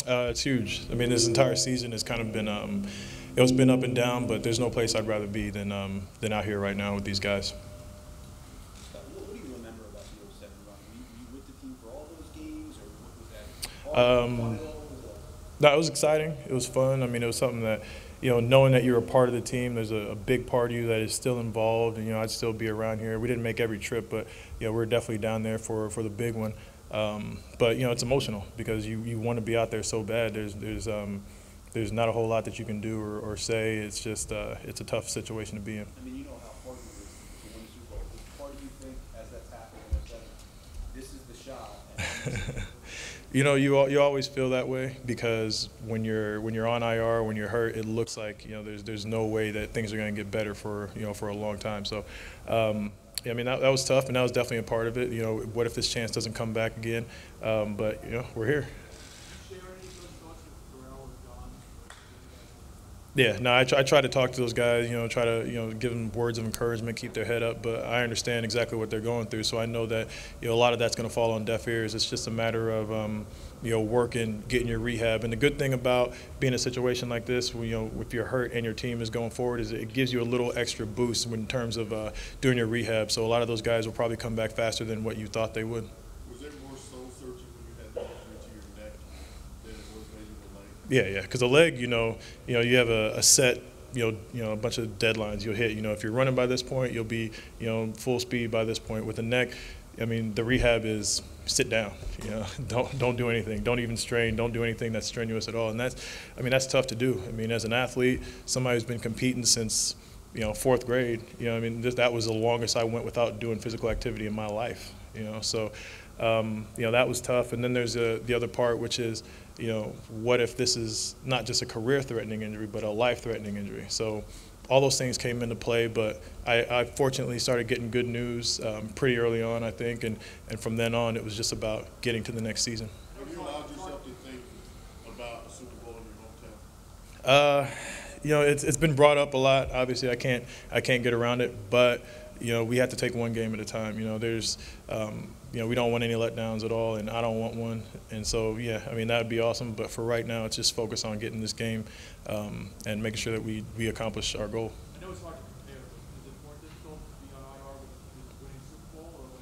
It's huge. I mean, this entire season has kind of been it's been up and down, but there's no place I'd rather be than out here right now with these guys. What do you remember about the '07 run? Were you with the team for all those games, or what was that? Um, no, it was exciting. It was fun. I mean, it was something that, knowing that you're a part of the team, there's a big part of you that is still involved, and I'd still be around here. We didn't make every trip, but we're definitely down there for the big one. But it's emotional because you want to be out there so bad. There's not a whole lot that you can do or say. It's just it's a tough situation to be in. I mean, you know how hard it is to win the Super Bowl. Does part of you think, as that's happening in '07, this is the shot? You always feel that way because when you're on IR, when you're hurt, it looks like there's no way that things are going to get better for a long time. So. I mean, that was tough, and that was definitely a part of it. What if this chance doesn't come back again? But we're here. Yeah, no, I try to talk to those guys, try to, give them words of encouragement, keep their head up. But I understand exactly what they're going through, so I know that, a lot of that's going to fall on deaf ears. It's just a matter of, working, getting your rehab. And the good thing about being in a situation like this, if you're hurt and your team is going forward, is it gives you a little extra boost in terms of doing your rehab. So a lot of those guys will probably come back faster than what you thought they would. Was there more soul searching when you had the injury to your neck than it was maybe the leg? Yeah. Because the leg, you have a set, a bunch of deadlines you'll hit. If you're running by this point, you'll be, full speed by this point. With the neck, I mean, the rehab is sit down. Don't do anything. Don't even strain. Don't do anything that's strenuous at all. And that's tough to do. I mean, as an athlete, somebody who's been competing since, fourth grade. That was the longest I went without doing physical activity in my life. So, that was tough. And then there's the other part, which is, what if this is not just a career-threatening injury, but a life-threatening injury? So all those things came into play, but I fortunately started getting good news pretty early on, I think, and from then on, it was just about getting to the next season. Have you allowed yourself to think about a Super Bowl in your hometown? It's been brought up a lot. Obviously, I can't get around it, but we have to take one game at a time. There's we don't want any letdowns at all, and I don't want one. And so, that would be awesome. But for right now, it's just focus on getting this game and making sure that we accomplish our goal. I know it's hard to compare, but is it more difficult to be on IR with winning Super Bowl or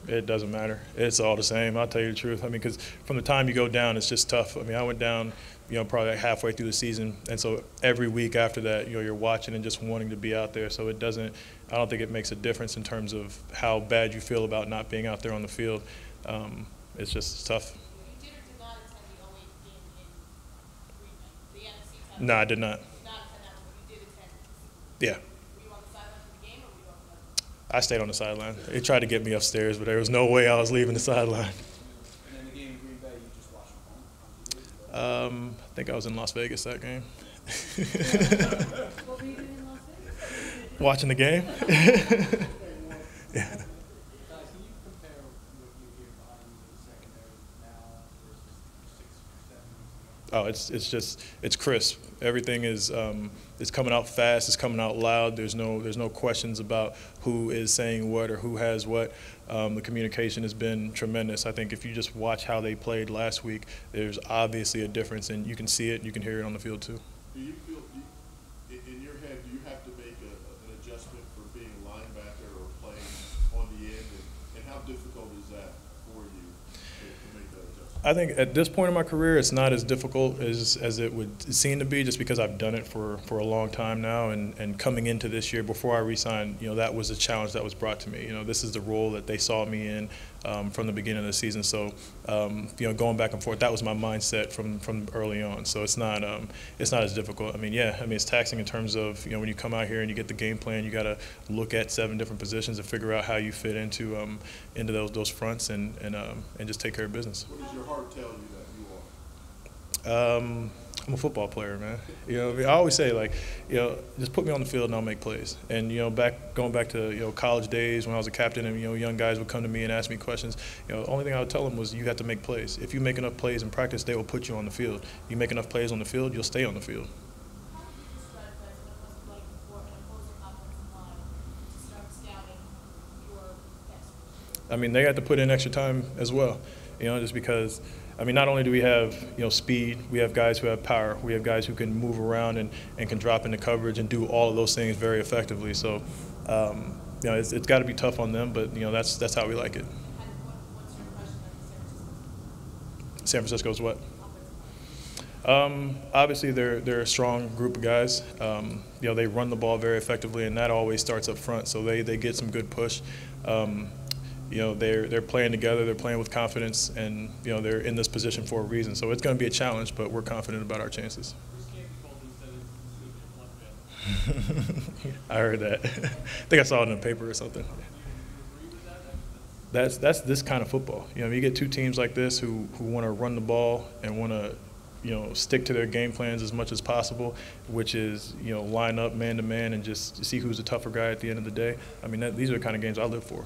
It doesn't matter. It's all the same. I'll tell you the truth. I mean, because from the time you go down, it's just tough. I mean, I went down, probably like halfway through the season, and so every week after that, you're watching and just wanting to be out there. So I don't think it makes a difference in terms of how bad you feel about not being out there on the field. It's just tough. You did or did not attend the '08 game in Green Bay, the NFC title? No, I did not. You did not attend that one, but you did attend. Yeah. Were you on the sideline for the game, or were you on the? I stayed on the sideline. They tried to get me upstairs, but there was no way I was leaving the sideline. And then the game in Green Bay, you just watched from home? I think I was in Las Vegas that game. What were you doing in Las Vegas? Watching the game. Yeah. Guys, can you compare what you hear behind the secondary now versus 6 or 7 weeks ago? Oh, it's crisp. Everything is coming out fast. It's coming out loud. There's no questions about who is saying what or who has what. The communication has been tremendous. I think if you just watch how they played last week, there's obviously a difference, and you can see it and you can hear it on the field too. Do you feel, in your head, do you have to make an adjustment for being a linebacker or playing on the end, and how difficult is that for you to make that adjustment? I think at this point in my career, it's not as difficult as it would seem to be, just because I've done it for a long time now. And coming into this year, before I re-signed, that was a challenge that was brought to me. This is the role that they saw me in from the beginning of the season. So, going back and forth, that was my mindset from early on. So it's not as difficult. I mean, it's taxing in terms of when you come out here and you get the game plan, you got to look at 7 different positions and figure out how you fit into those fronts and just take care of business. What does your heart tell you that you are? I'm a football player, man. I always say, like, just put me on the field and I'll make plays. And going back to college days when I was a captain, and young guys would come to me and ask me questions. The only thing I would tell them was you have to make plays. If you make enough plays in practice, they will put you on the field. You make enough plays on the field, you'll stay on the field. How would you describe guys what it was like for an opposing offensive line to start scouting your best? I mean, they had to put in extra time as well. just because, I mean, not only do we have, speed, we have guys who have power, we have guys who can move around and can drop into coverage and do all of those things very effectively. So, it's got to be tough on them, but, that's how we like it. And what's your impression of the San Francisco's what? offensive line? Obviously, they're a strong group of guys. They run the ball very effectively, and that always starts up front. So they get some good push. They're playing together. They're playing with confidence, and they're in this position for a reason. So it's going to be a challenge, but we're confident about our chances. Chris Canty called and said it's going to be a bloodbath. I heard that. I think I saw it in the paper or something. Do you agree with that? That's this kind of football. You get two teams like this who want to run the ball and want to stick to their game plans as much as possible, which is line up man to man and just see who's the tougher guy at the end of the day. I mean, these are the kind of games I live for.